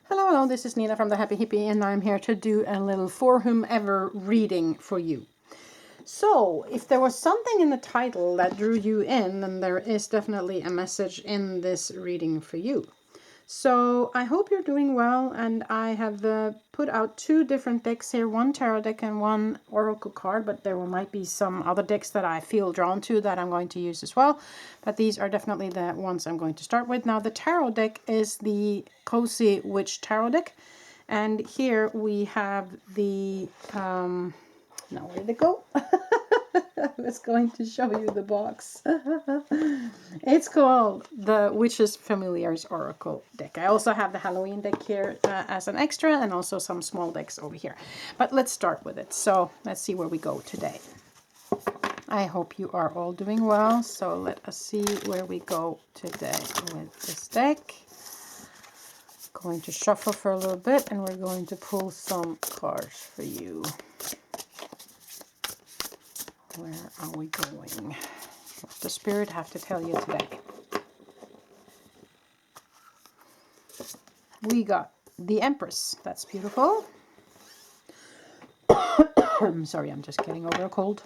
Hello, this is Nina from the Happy Hippie, and I'm here to do a little for whomever reading for you. So, if there was something in the title that drew you in, then there is definitely a message in this reading for you. So, I hope you're doing well, and I have put out two different decks here, one tarot deck and one oracle card, but there might be some other decks that I feel drawn to that I'm going to use as well. But these are definitely the ones I'm going to start with. Now, the tarot deck is the Cozy Witch Tarot deck, and here we have the, now where did it go? I was going to show you the box. It's called the Witch's Familiars Oracle deck. I also have the Halloween deck here as an extra, and also some small decks over here. But let's start with it. So let's see where we go today. I hope you are all doing well. So let us see where we go today with this deck. Going to shuffle for a little bit, and we're going to pull some cards for you. Where are we going? What does the Spirit have to tell you today? We got the Empress. That's beautiful. I'm sorry, I'm just getting over a cold.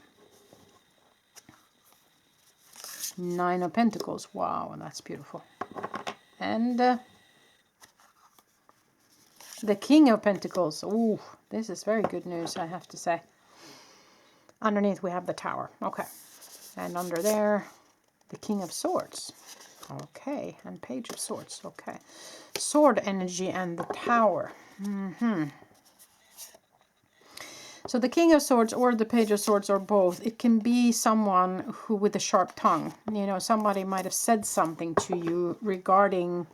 Nine of Pentacles. Wow, that's beautiful. And the King of Pentacles. Ooh, this is very good news, I have to say. Underneath we have the Tower. Okay. And under there, the King of Swords. Okay. And Page of Swords. Okay. Sword energy and the Tower. So the King of Swords or the Page of Swords or both, it can be someone who with a sharp tongue. You know, somebody might have said something to you regarding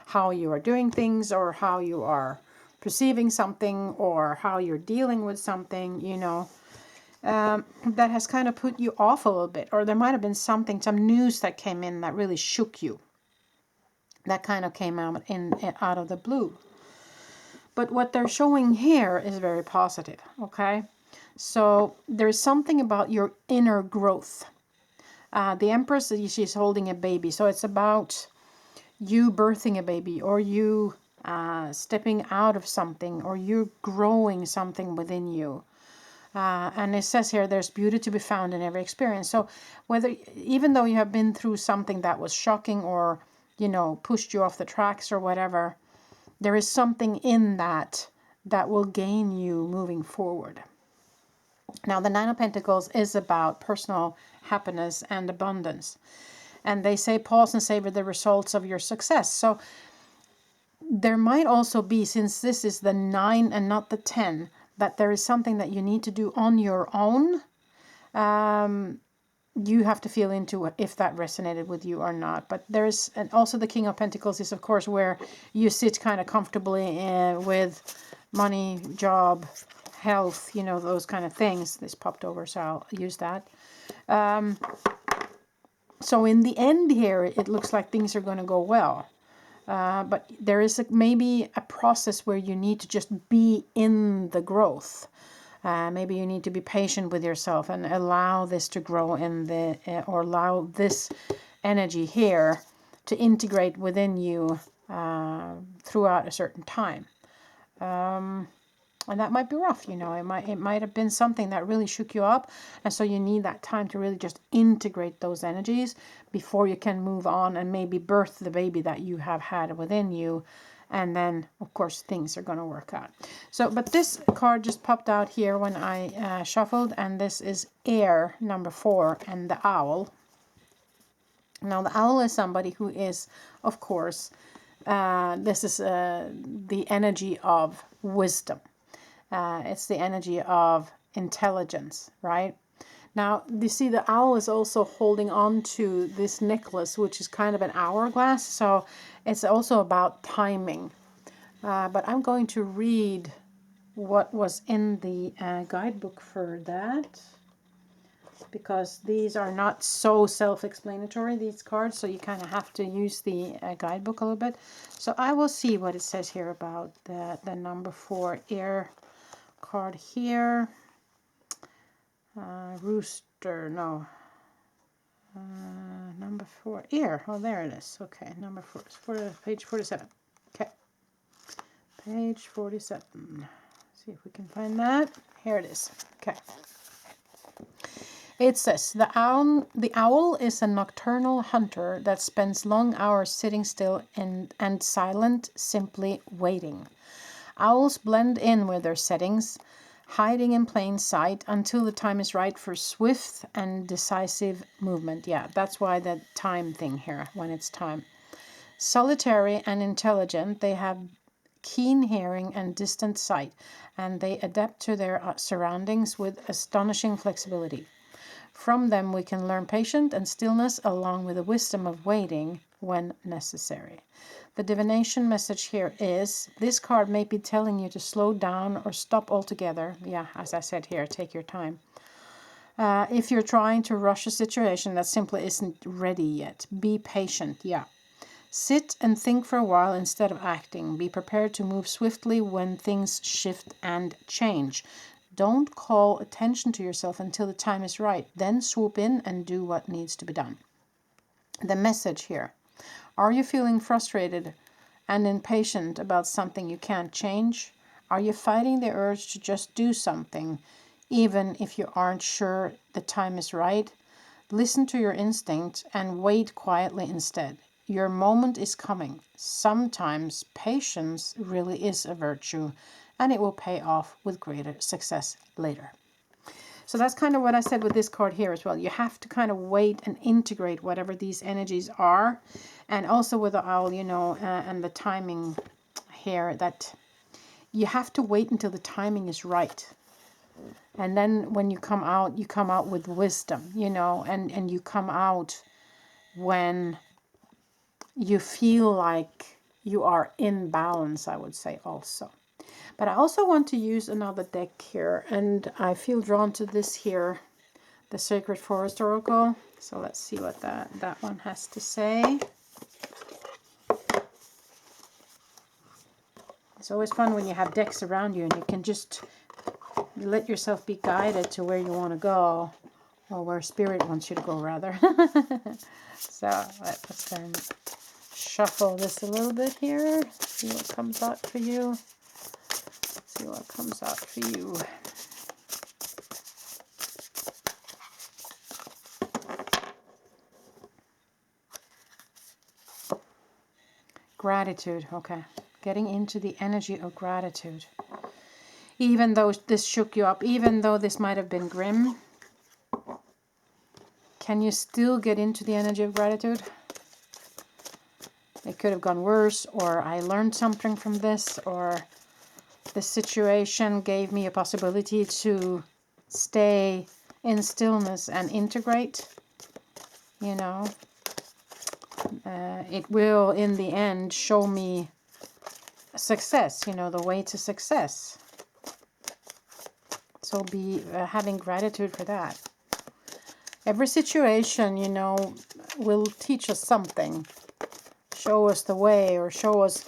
how you are doing things or how you are perceiving something or how you're dealing with something, you know. That has kind of put you off a little bit, or there might have been something, some news that came in that really shook you. That kind of came out out of the blue. But what they're showing here is very positive, okay? So there's something about your inner growth. The Empress, she's holding a baby, so it's about you birthing a baby, or you stepping out of something, or you growing something within you. And it says here, there's beauty to be found in every experience. So even though you have been through something that was shocking or, you know, pushed you off the tracks or whatever, there is something in that will gain you moving forward. Now, the Nine of Pentacles is about personal happiness and abundance. And they say, pause and savor the results of your success. So there might also be, since this is the 9 and not the 10, that there is something that you need to do on your own. You have to feel into it if that resonated with you or not. But there's, and also the King of Pentacles is, of course, where you sit kind of comfortably with money, job, health, you know, those kind of things. This popped over, so I'll use that. So in the end here, it looks like things are going to go well. But there is maybe a process where you need to just be in the growth. Maybe you need to be patient with yourself and allow this to grow in or allow this energy here to integrate within you throughout a certain time. And that might be rough, you know. It might have been something that really shook you up, and so you need that time to really just integrate those energies before you can move on and maybe birth the baby that you have had within you. And then, of course, things are going to work out. So, but this card just popped out here when I shuffled, and this is Air, number 4, and the Owl. Now, the Owl is somebody who is, of course, this is the energy of wisdom. It's the energy of intelligence, right? Now, you see the owl is also holding on to this necklace, which is kind of an hourglass. So it's also about timing. But I'm going to read what was in the guidebook for that, because these are not so self-explanatory, these cards. So you kind of have to use the guidebook a little bit. So I will see what it says here about the number 4 Air card here. Rooster, no. Number 4, Air. Oh, there it is. Okay, number 4, page 47. Okay. Page 47. See if we can find that. Here it is. Okay. It says, the owl is a nocturnal hunter that spends long hours sitting still and silent, simply waiting. Owls blend in with their settings, hiding in plain sight until the time is right for swift and decisive movement. Yeah, that's why the time thing here, when it's time. Solitary and intelligent, they have keen hearing and distant sight, and they adapt to their surroundings with astonishing flexibility. From them we can learn patience and stillness along with the wisdom of waiting when necessary. The divination message here is, this card may be telling you to slow down or stop altogether. Yeah, as I said here, take your time. If you're trying to rush a situation that simply isn't ready yet, be patient, yeah. Sit and think for a while instead of acting. Be prepared to move swiftly when things shift and change. Don't call attention to yourself until the time is right. Then swoop in and do what needs to be done. The message here. Are you feeling frustrated and impatient about something you can't change? Are you fighting the urge to just do something, even if you aren't sure the time is right? Listen to your instinct and wait quietly instead. Your moment is coming. Sometimes patience really is a virtue, and it will pay off with greater success later. So that's kind of what I said with this card here as well. You have to kind of wait and integrate whatever these energies are. And also with the owl, you know, and the timing here, that you have to wait until the timing is right. And then when you come out with wisdom, you know, and you come out when you feel like you are in balance, I would say also. But I also want to use another deck here, and I feel drawn to this here, the Sacred Forest Oracle. So let's see what that one has to say. It's always fun when you have decks around you and you can just let yourself be guided to where you want to go, or where Spirit wants you to go, rather. So let's then shuffle this a little bit here, see what comes out for you. See what comes out for you. Gratitude, okay. Getting into the energy of gratitude. Even though this shook you up, even though this might have been grim, can you still get into the energy of gratitude? It could have gone worse, or I learned something from this, or the situation gave me a possibility to stay in stillness and integrate, you know. It will, in the end, show me success, you know, the way to success. So be having gratitude for that. Every situation, you know, will teach us something. Show us the way, or show us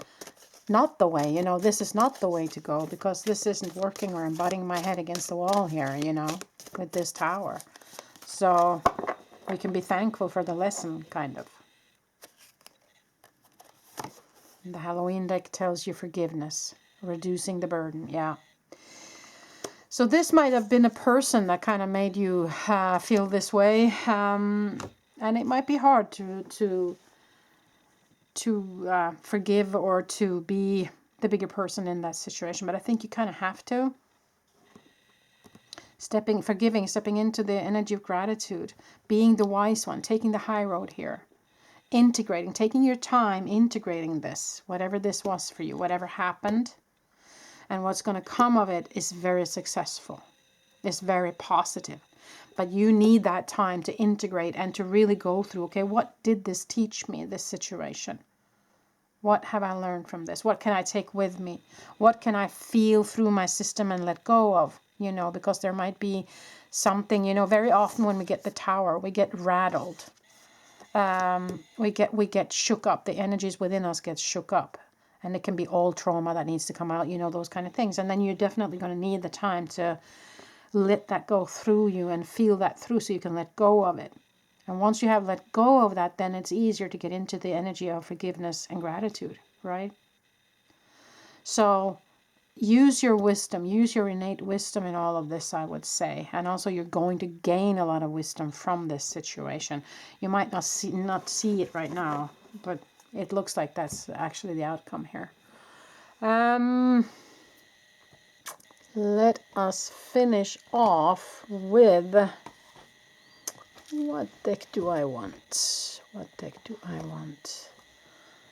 not the way. You know, this is not the way to go because this isn't working, or I'm butting my head against the wall here, you know, with this tower. So we can be thankful for the lesson, kind of. The Halloween deck tells you forgiveness, reducing the burden. Yeah. So this might have been a person that kind of made you feel this way, and it might be hard to forgive or to be the bigger person in that situation. But I think you kind of have to. Stepping into the energy of gratitude, being the wise one, taking the high road here. Integrating, taking your time, integrating this, whatever this was for you, whatever happened, and what's going to come of it is very successful. It's very positive. But you need that time to integrate and to really go through, okay, what did this teach me, this situation? What have I learned from this? What can I take with me? What can I feel through my system and let go of? You know, because there might be something, you know, very often when we get the tower, we get rattled. We get shook up. The energies within us get shook up, and it can be all trauma that needs to come out, you know, those kind of things. And then you're definitely going to need the time to let that go through you and feel that through, so you can let go of it. And once you have let go of that, then it's easier to get into the energy of forgiveness and gratitude, right? So use your wisdom, use your innate wisdom in all of this, I would say. And also you're going to gain a lot of wisdom from this situation. You might not see it right now, but it looks like that's actually the outcome here. Let us finish off with, what deck do I want? What deck do I want?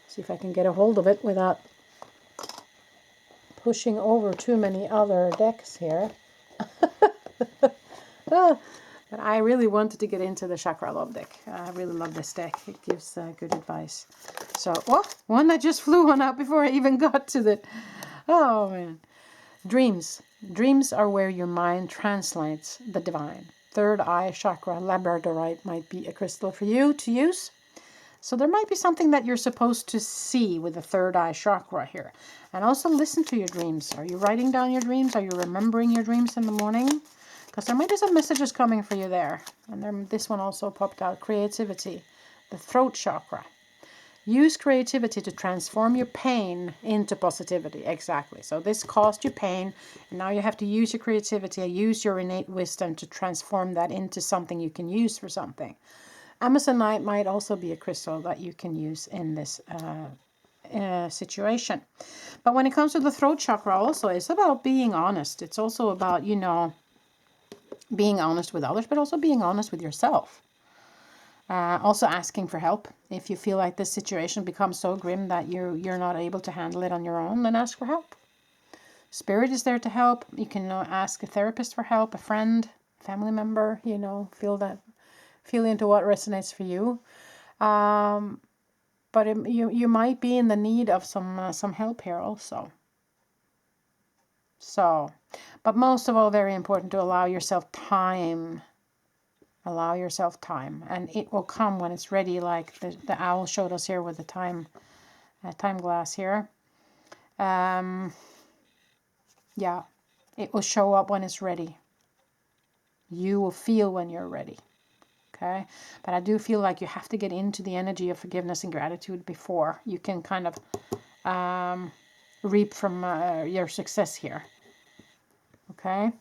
See if I can get a hold of it without pushing over too many other decks here. But I really wanted to get into the Chakra Love deck. I really love this deck. It gives good advice. So, one that just flew on out before I even got to the... Oh, man. Dreams. Dreams are where your mind translates the divine. Third eye chakra, labradorite, might be a crystal for you to use. So there might be something that you're supposed to see with the third eye chakra here. And also listen to your dreams. Are you writing down your dreams? Are you remembering your dreams in the morning? Because there might be some messages coming for you there. And then this one also popped out, creativity, the throat chakra. Use creativity to transform your pain into positivity. Exactly. So this caused you pain, and now you have to use your creativity, use your innate wisdom to transform that into something you can use for something. Amazonite might also be a crystal that you can use in this situation. But when it comes to the throat chakra also, it's about being honest. It's also about, you know, being honest with others, but also being honest with yourself. Also asking for help. If you feel like this situation becomes so grim that you're not able to handle it on your own, then ask for help. Spirit is there to help. You can ask a therapist for help, a friend, family member, you know, feel into what resonates for you. But you might be in the need of some help here also. So, but most of all, very important to allow yourself time. Allow yourself time, and it will come when it's ready, like the owl showed us here with the time glass here. Yeah, it will show up when it's ready. You will feel when you're ready. Okay, but I do feel like you have to get into the energy of forgiveness and gratitude before you can kind of reap from your success here. Okay.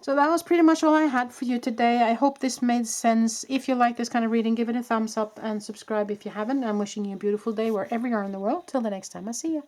So that was pretty much all I had for you today. I hope this made sense. If you like this kind of reading, give it a thumbs up and subscribe if you haven't. I'm wishing you a beautiful day wherever you are in the world. Till the next time I see you.